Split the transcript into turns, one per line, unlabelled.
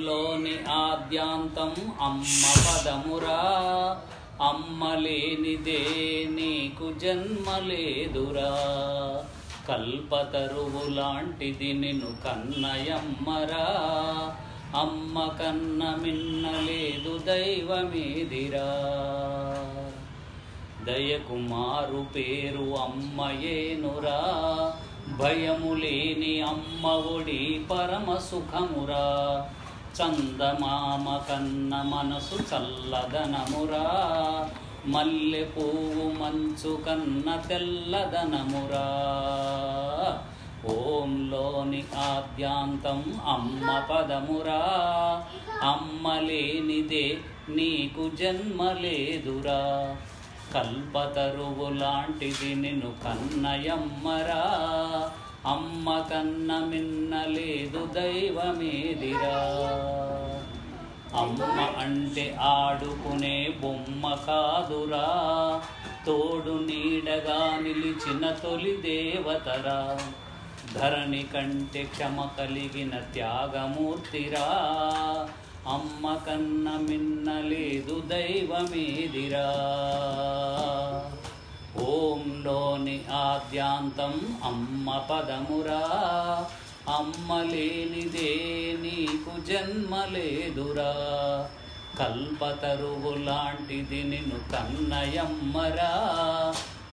లోని ఆద్యాంతం అమ్మ పదమురా, అమ్మ లేనిదే నీకు జన్మలేదురా. కల్పతరువు లాంటిది నిన్ను కన్నయమ్మరా, అమ్మ కన్న మిన్నలేదు దైవమేదిరా. దయకుమారు పేరు అమ్మయేనురా, భయము లేని అమ్మ ఒడి పరమ సుఖమురా. చందమామ కన్న మనసు చల్లదనమురా, మల్లె పువ్వు మంచు కన్న తెల్లదనమురా. ఓంలోని ఆద్యాంతం అమ్మ పదమురా, అమ్మ లేనిదే నీకు జన్మలేదురా. కల్పతరువు లాంటిది నిన్ను కన్నయమ్మరా, అమ్మ కన్న మిన్నలేదు దైవమేదిరా. అమ్మ అంటే ఆడుకునే బొమ్మ కాదురా, తోడు నీడగా నిలిచిన తొలి దేవతరా. ధరణి కంటే క్షమ కలిగిన త్యాగమూర్తిరా, అమ్మ కన్న మిన్నలేదు దైవమేదిరా. ఓంలోని ఆద్యాంతం అమ్మ పదమురా, అమ్మ లేనిదే నీకు జన్మలేదురా. కల్పతరువు లాంటిది నిన్ను కన్నయమ్మరా,